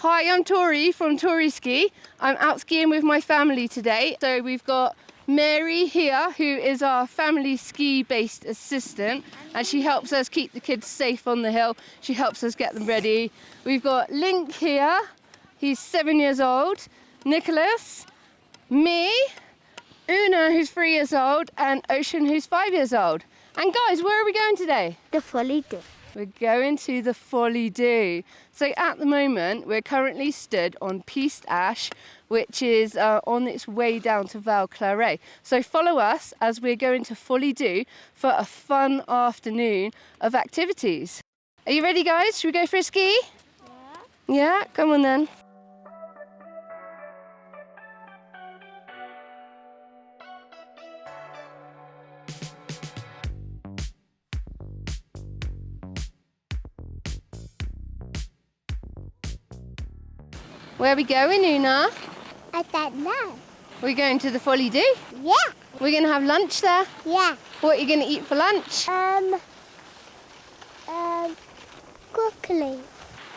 Hi, I'm Tori from Tori Ski. I'm out skiing with my family today. So we've got Mary here, who is our family ski-based assistant, and she helps us keep the kids safe on the hill. She helps us get them ready. We've got Link here, he's 7 years old, Nicholas, me, Una, who's 3 years old, and Ocean, who's 5 years old. And guys, where are we going today? The Folie Douce. We're going to the Folie Douce. So at the moment, we're currently stood on Piste Ash, which is on its way down to Val Claret. So follow us as we're going to Folie Douce for a fun afternoon of activities. Are you ready, guys? Should we go for a ski? Yeah. Yeah, come on then. Where are we going, Una? I don't know. We're going to the Folie Douce. Yeah. We're going to have lunch there. Yeah. What are you going to eat for lunch? Broccoli.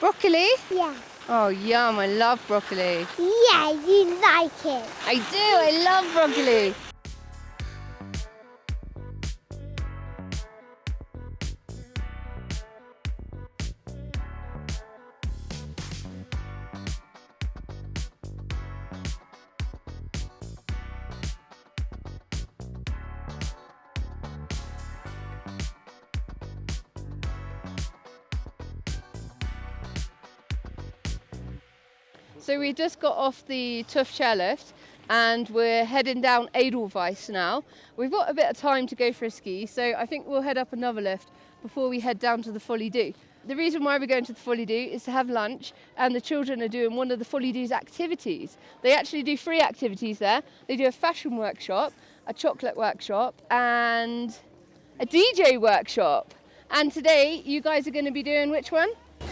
Broccoli? Yeah. Oh, yum, I love broccoli. Yeah, you like it. I do, I love broccoli. So we just got off the Tuff chairlift and we're heading down Edelweiss now. We've got a bit of time to go for a ski, so I think we'll head up another lift before we head down to the Folie Douce. The reason why we're going to the Folie Douce is to have lunch, and the children are doing one of the Folie Douce activities. They actually do 3 activities there. They do a fashion workshop, a chocolate workshop, and a DJ workshop. And today, you guys are going to be doing which one?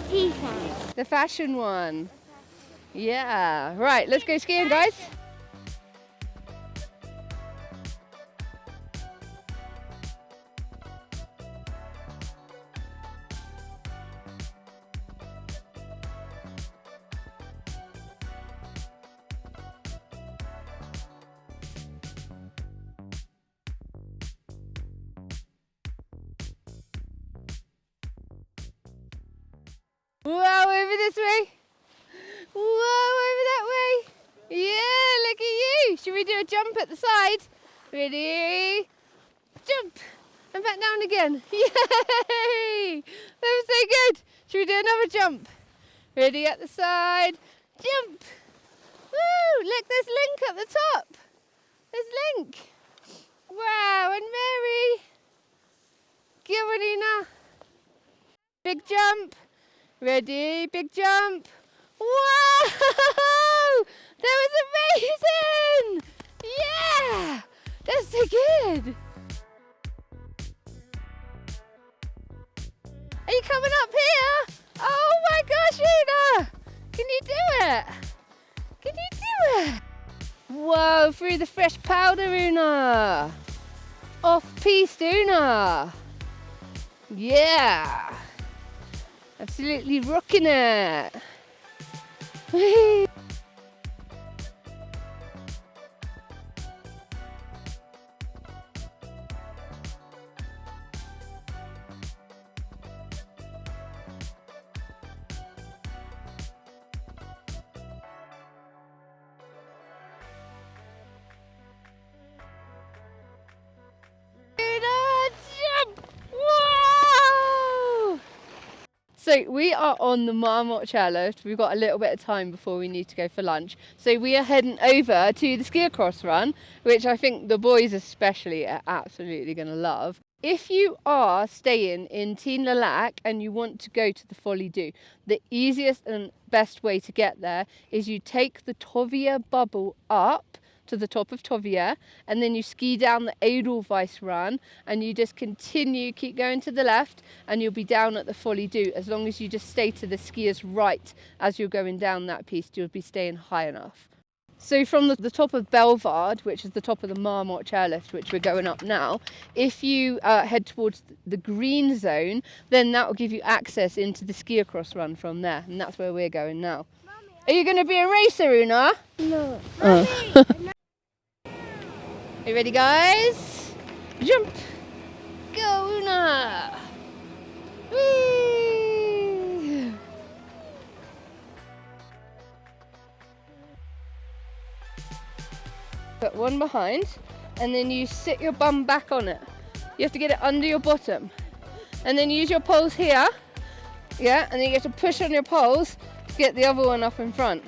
T-shirt. The fashion one. Yeah, right, let's go skiing, guys. Wow, over this way. Whoa, over that way. Yeah, look at you. Should we do a jump at the side? Ready? Jump. And back down again. Yay! That was so good. Should we do another jump? Ready at the side. Jump. Woo! Look, there's Link at the top. There's Link. Wow, and Mary. Giovanina. Big jump. Ready? Big jump. Wow! That was amazing! Yeah! That's so good! Are you coming up here? Oh my gosh, Una! Can you do it? Can you do it? Whoa, through the fresh powder, Una! Off-piste, Una! Yeah! Absolutely rocking it! So we are on the Marmot chairlift. We've got a little bit of time before we need to go for lunch. So we are heading over to the ski across run, which I think the boys especially are absolutely going to love. If you are staying in Teen-le-Lac and you want to go to the Folie Douce, the easiest and best way to get there is you take the Tovia bubble up to the top of Tovia, and then you ski down the Edelweiss run, and you just keep going to the left, and you'll be down at the Folie Douce. As long as you just stay to the skier's right as you're going down that piste, you'll be staying high enough. So from the top of Belvard, which is the top of the Marmot chairlift, which we're going up now, if you head towards the green zone, then that will give you access into the ski across run from there, and that's where we're going now. Mommy. Are you going to be a racer, Una? No. Oh. Are you ready, guys? Jump! Go, Una! Whee! Put one behind, and then you sit your bum back on it. You have to get it under your bottom. And then use your poles here. Yeah, and then you get to push on your poles to get the other one up in front.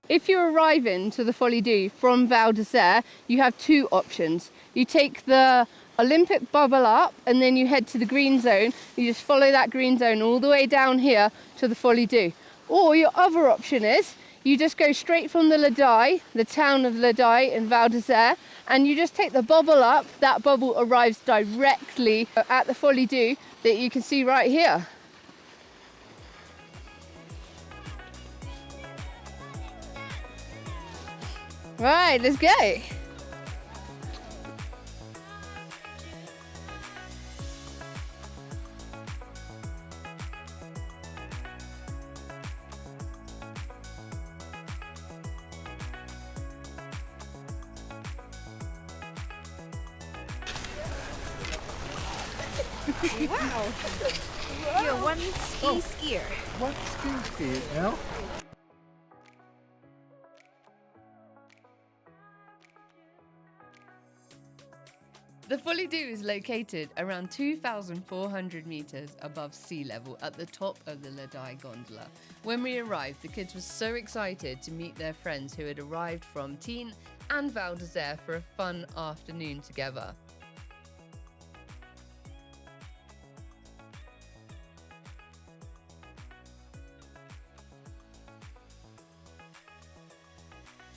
If you're arriving to the Folie Douce from Val d'Isère, you have two options. You take the Olympic bubble up and then you head to the green zone. You just follow that green zone all the way down here to the Folie Douce. Or your other option is you just go straight from the Ladai, the town of Ladai in Val d'Isère, and you just take the bubble up. That bubble arrives directly at the Folie Douce that you can see right here. Right, let's go. Wow. You're one skier. What ski, you know? The Folie Douce is located around 2,400 metres above sea level at the top of the Ladai gondola. When we arrived, the kids were so excited to meet their friends who had arrived from Tignes and Val d'Isère for a fun afternoon together.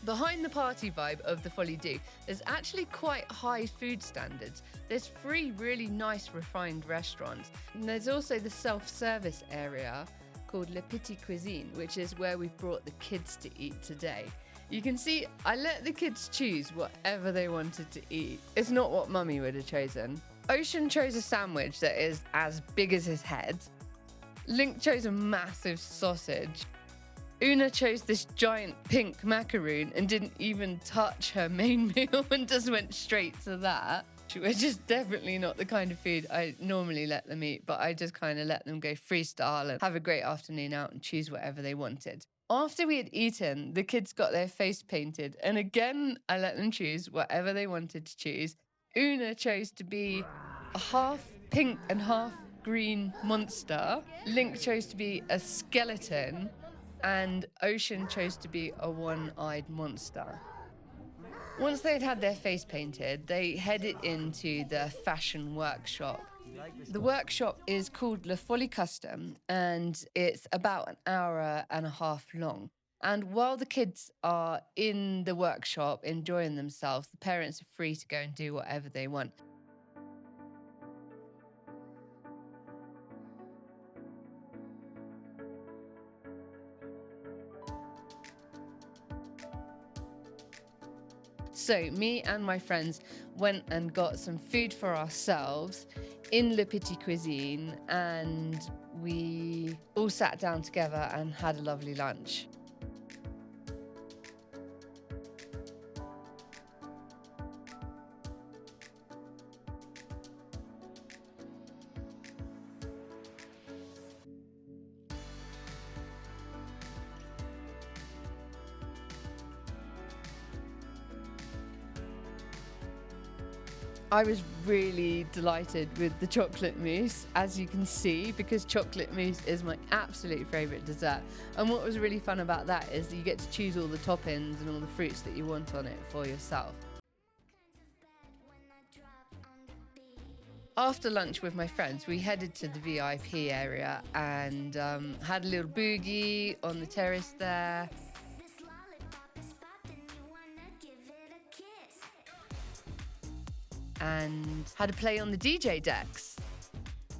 Behind the party vibe of the Folie Douce, there's actually quite high food standards. There's 3 really nice refined restaurants. And there's also the self-service area called Le Petit Cuisine, which is where we've brought the kids to eat today. You can see I let the kids choose whatever they wanted to eat. It's not what Mummy would have chosen. Ocean chose a sandwich that is as big as his head. Link chose a massive sausage. Una chose this giant pink macaroon and didn't even touch her main meal and just went straight to that. Which is definitely not the kind of food I normally let them eat, but I just kind of let them go freestyle and have a great afternoon out and choose whatever they wanted. After we had eaten, the kids got their face painted, and again, I let them choose whatever they wanted to choose. Una chose to be a half pink and half green monster. Link chose to be a skeleton. And Ocean chose to be a one-eyed monster. Once they'd had their face painted, they headed into the fashion workshop. The workshop is called Le Folie Custom, and it's about an hour and a half long. And while the kids are in the workshop enjoying themselves, the parents are free to go and do whatever they want. So me and my friends went and got some food for ourselves in Le Petit Cuisine, and we all sat down together and had a lovely lunch. I was really delighted with the chocolate mousse, as you can see, because chocolate mousse is my absolute favourite dessert. And what was really fun about that is that you get to choose all the toppings and all the fruits that you want on it for yourself. After lunch with my friends, we headed to the VIP area and had a little boogie on the terrace there. And had a play on the DJ decks.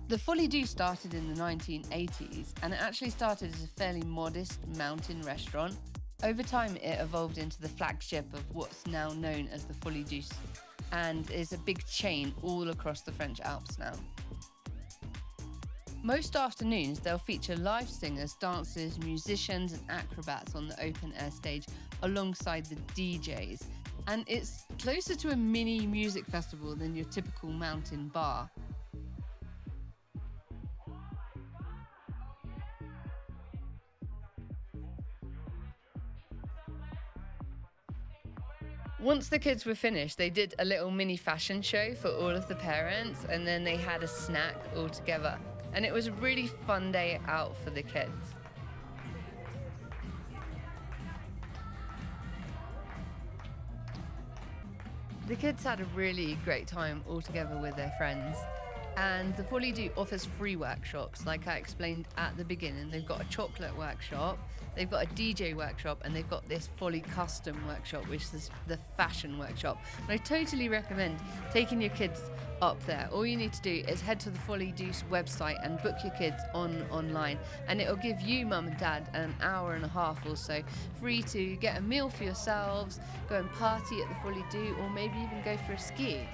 The Folie Douce started in the 1980s, and it actually started as a fairly modest mountain restaurant. Over time, it evolved into the flagship of what's now known as the Folie Douce, and is a big chain all across the French Alps now. Most afternoons, they'll feature live singers, dancers, musicians and acrobats on the open-air stage alongside the DJs. And it's closer to a mini music festival than your typical mountain bar. Once the kids were finished, they did a little mini fashion show for all of the parents, and then they had a snack all together. And it was a really fun day out for the kids. The kids had a really great time all together with their friends. And the Folie Douce offers free workshops, like I explained at the beginning. They've got a chocolate workshop, they've got a DJ workshop, and they've got this Folie Custom workshop, which is the fashion workshop. And I totally recommend taking your kids up there. All you need to do is head to the Folie Douce website and book your kids online, and it'll give you, mum and dad, an hour and a half or so free to get a meal for yourselves, go and party at the Folie Douce, or maybe even go for a ski.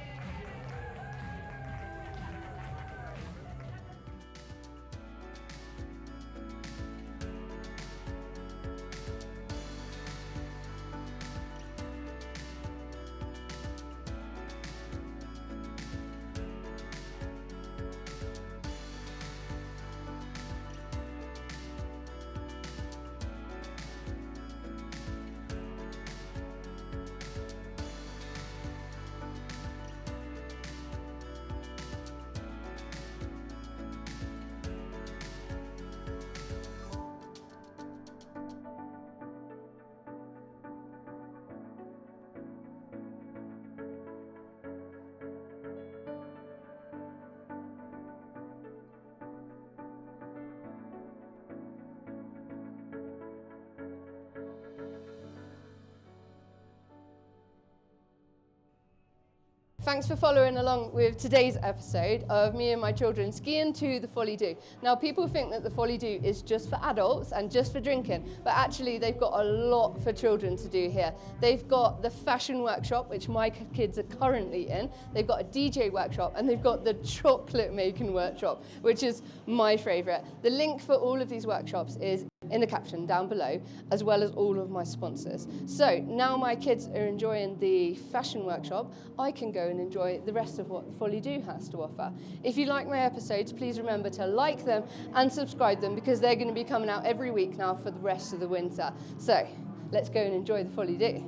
Thanks for following along with today's episode of me and my children skiing to the Folie Douce. Now, people think that the Folie Douce is just for adults and just for drinking, but actually they've got a lot for children to do here. They've got the fashion workshop, which my kids are currently in. They've got a DJ workshop, and they've got the chocolate making workshop, which is my favourite. The link for all of these workshops is in the caption down below, as well as all of my sponsors. So now my kids are enjoying the fashion workshop, I can go and enjoy the rest of what Folie Douce has to offer. If you like my episodes, please remember to like them and subscribe them, because they're going to be coming out every week now for the rest of the winter. So let's go and enjoy the Folie Douce.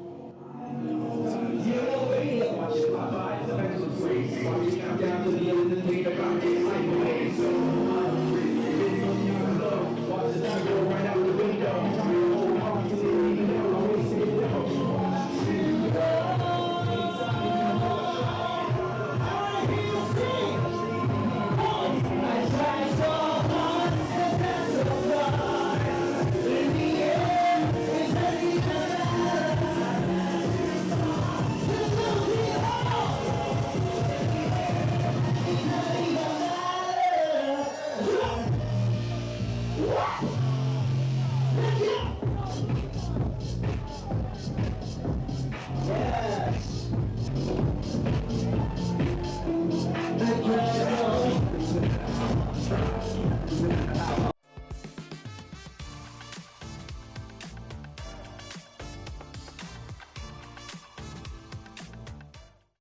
Right out the window.